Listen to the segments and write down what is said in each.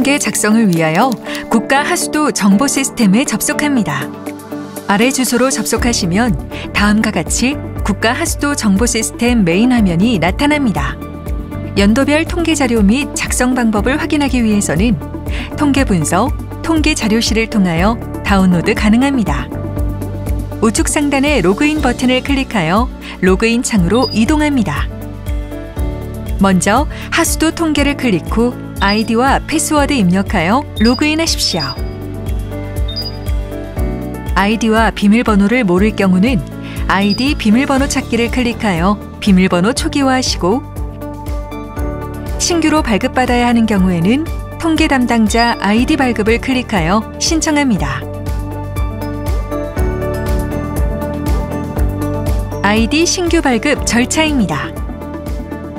통계 작성을 위하여 국가 하수도 정보 시스템에 접속합니다. 아래 주소로 접속하시면 다음과 같이 국가 하수도 정보 시스템 메인 화면이 나타납니다. 연도별 통계 자료 및 작성 방법을 확인하기 위해서는 통계 분석, 통계 자료실을 통하여 다운로드 가능합니다. 우측 상단의 로그인 버튼을 클릭하여 로그인 창으로 이동합니다. 먼저 하수도 통계를 클릭 후 아이디와 패스워드 입력하여 로그인하십시오. 아이디와 비밀번호를 모를 경우는 아이디 비밀번호 찾기를 클릭하여 비밀번호 초기화하시고, 신규로 발급받아야 하는 경우에는 통계 담당자 아이디 발급을 클릭하여 신청합니다. 아이디 신규 발급 절차입니다.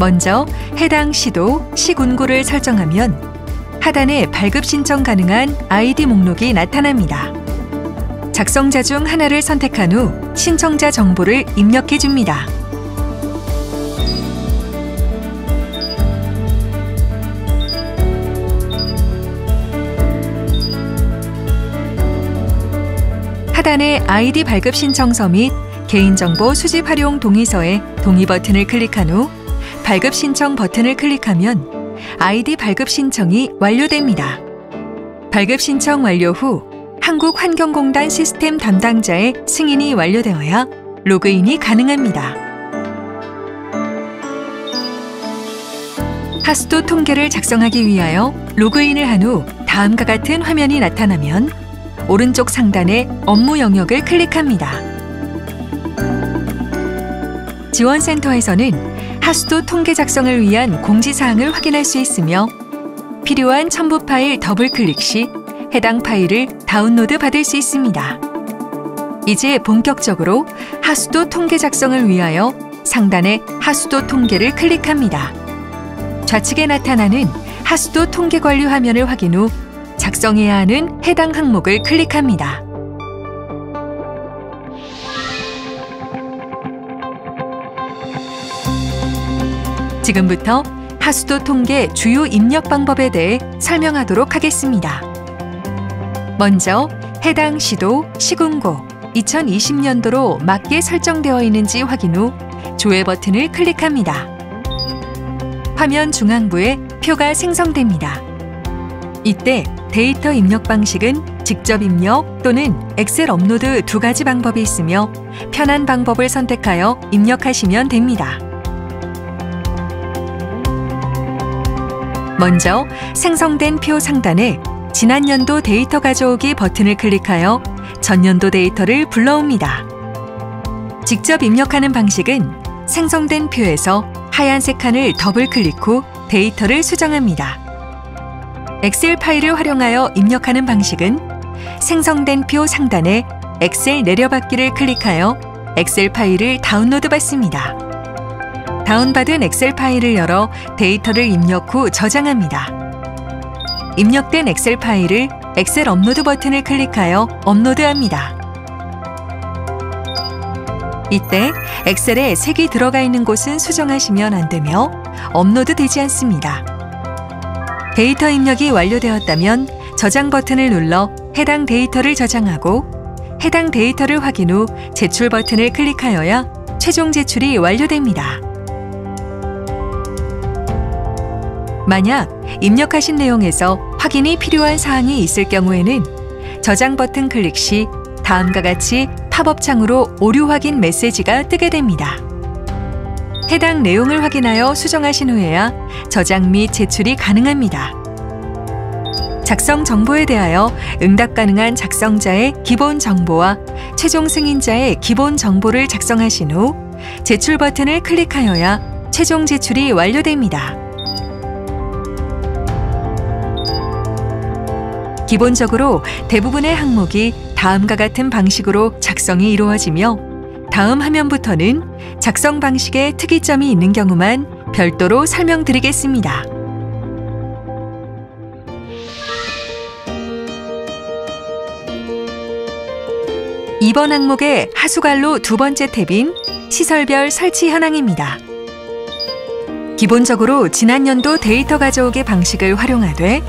먼저 해당 시도, 시군구를 설정하면 하단에 발급 신청 가능한 아이디 목록이 나타납니다. 작성자 중 하나를 선택한 후 신청자 정보를 입력해 줍니다. 하단의 아이디 발급 신청서 및 개인정보 수집 활용 동의서에 동의 버튼을 클릭한 후 발급 신청 버튼을 클릭하면 아이디 발급 신청이 완료됩니다. 발급 신청 완료 후 한국환경공단 시스템 담당자의 승인이 완료되어야 로그인이 가능합니다. 하수도 통계를 작성하기 위하여 로그인을 한 후 다음과 같은 화면이 나타나면 오른쪽 상단의 업무 영역을 클릭합니다. 지원센터에서는 하수도 통계 작성을 위한 공지사항을 확인할 수 있으며 필요한 첨부 파일 더블 클릭 시 해당 파일을 다운로드 받을 수 있습니다. 이제 본격적으로 하수도 통계 작성을 위하여 상단의 하수도 통계를 클릭합니다. 좌측에 나타나는 하수도 통계 관리 화면을 확인 후 작성해야 하는 해당 항목을 클릭합니다. 지금부터 하수도 통계 주요 입력 방법에 대해 설명하도록 하겠습니다. 먼저 해당 시도, 시군구, 2020년도로 맞게 설정되어 있는지 확인 후 조회 버튼을 클릭합니다. 화면 중앙부에 표가 생성됩니다. 이때 데이터 입력 방식은 직접 입력 또는 엑셀 업로드 두 가지 방법이 있으며 편한 방법을 선택하여 입력하시면 됩니다. 먼저 생성된 표 상단에 지난 연도 데이터 가져오기 버튼을 클릭하여 전년도 데이터를 불러옵니다. 직접 입력하는 방식은 생성된 표에서 하얀색 칸을 더블 클릭 후 데이터를 수정합니다. 엑셀 파일을 활용하여 입력하는 방식은 생성된 표 상단에 엑셀 내려받기를 클릭하여 엑셀 파일을 다운로드 받습니다. 다운받은 엑셀 파일을 열어 데이터를 입력 후 저장합니다. 입력된 엑셀 파일을 엑셀 업로드 버튼을 클릭하여 업로드합니다. 이때 엑셀에 색이 들어가 있는 곳은 수정하시면 안 되며 업로드되지 않습니다. 데이터 입력이 완료되었다면 저장 버튼을 눌러 해당 데이터를 저장하고 해당 데이터를 확인 후 제출 버튼을 클릭하여야 최종 제출이 완료됩니다. 만약 입력하신 내용에서 확인이 필요한 사항이 있을 경우에는 저장 버튼 클릭 시 다음과 같이 팝업 창으로 오류 확인 메시지가 뜨게 됩니다. 해당 내용을 확인하여 수정하신 후에야 저장 및 제출이 가능합니다. 작성 정보에 대하여 응답 가능한 작성자의 기본 정보와 최종 승인자의 기본 정보를 작성하신 후 제출 버튼을 클릭하여야 최종 제출이 완료됩니다. 기본적으로 대부분의 항목이 다음과 같은 방식으로 작성이 이루어지며 다음 화면부터는 작성 방식에 특이점이 있는 경우만 별도로 설명드리겠습니다. 이번 항목의 하수관로 두 번째 탭인 시설별 설치 현황입니다. 기본적으로 지난 연도 데이터 가져오기 방식을 활용하되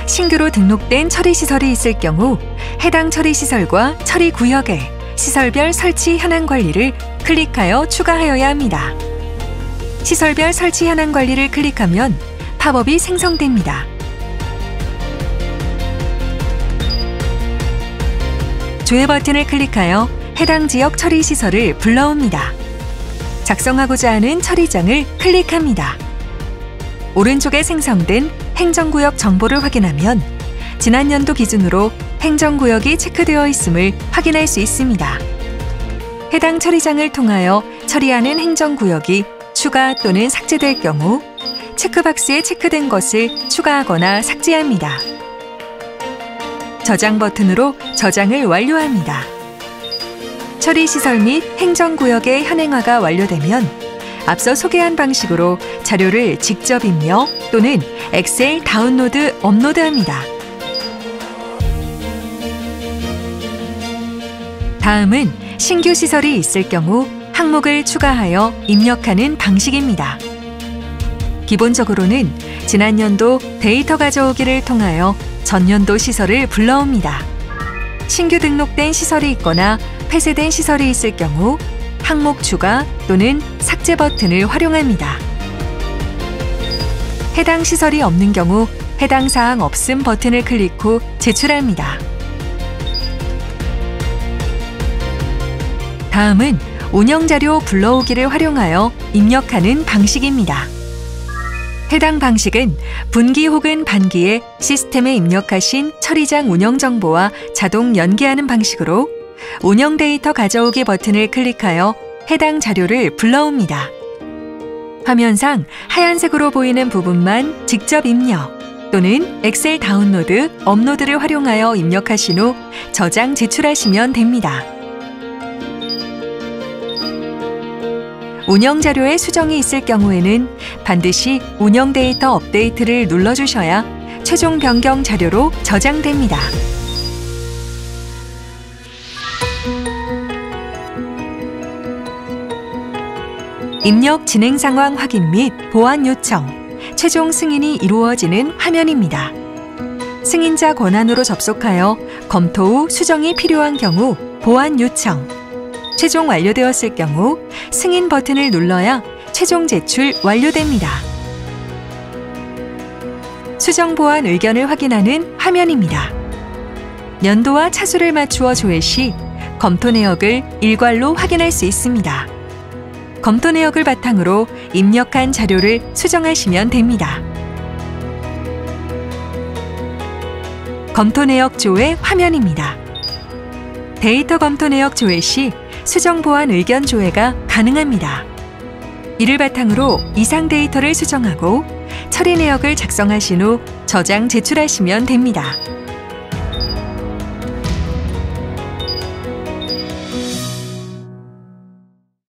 신규로 등록된 처리시설이 있을 경우 해당 처리시설과 처리구역에 시설별 설치 현황 관리를 클릭하여 추가하여야 합니다. 시설별 설치 현황 관리를 클릭하면 팝업이 생성됩니다. 조회 버튼을 클릭하여 해당 지역 처리시설을 불러옵니다. 작성하고자 하는 처리장을 클릭합니다. 오른쪽에 생성된 행정구역 정보를 확인하면 지난 연도 기준으로 행정구역이 체크되어 있음을 확인할 수 있습니다. 해당 처리장을 통하여 처리하는 행정구역이 추가 또는 삭제될 경우 체크박스에 체크된 것을 추가하거나 삭제합니다. 저장 버튼으로 저장을 완료합니다. 처리시설 및 행정구역의 현행화가 완료되면 앞서 소개한 방식으로 자료를 직접 입력 또는 엑셀 다운로드, 업로드합니다. 다음은 신규 시설이 있을 경우 항목을 추가하여 입력하는 방식입니다. 기본적으로는 지난 연도 데이터 가져오기를 통하여 전년도 시설을 불러옵니다. 신규 등록된 시설이 있거나 폐쇄된 시설이 있을 경우 항목 추가 또는 삭제 버튼을 활용합니다. 해당 시설이 없는 경우 해당 사항 없음 버튼을 클릭 후 제출합니다. 다음은 운영자료 불러오기를 활용하여 입력하는 방식입니다. 해당 방식은 분기 혹은 반기에 시스템에 입력하신 처리장 운영 정보와 자동 연계하는 방식으로 운영 데이터 가져오기 버튼을 클릭하여 해당 자료를 불러옵니다. 화면상 하얀색으로 보이는 부분만 직접 입력 또는 엑셀 다운로드, 업로드를 활용하여 입력하신 후 저장 제출하시면 됩니다. 운영 자료에 수정이 있을 경우에는 반드시 운영 데이터 업데이트를 눌러주셔야 최종 변경 자료로 저장됩니다. 입력 진행 상황 확인 및 보완 요청, 최종 승인이 이루어지는 화면입니다. 승인자 권한으로 접속하여 검토 후 수정이 필요한 경우 보완 요청, 최종 완료되었을 경우 승인 버튼을 눌러야 최종 제출 완료됩니다. 수정 보완 의견을 확인하는 화면입니다. 연도와 차수를 맞추어 조회 시 검토 내역을 일괄로 확인할 수 있습니다. 검토 내역을 바탕으로 입력한 자료를 수정하시면 됩니다. 검토 내역 조회 화면입니다. 데이터 검토 내역 조회 시 수정 보완 의견 조회가 가능합니다. 이를 바탕으로 이상 데이터를 수정하고 처리 내역을 작성하신 후 저장 제출하시면 됩니다.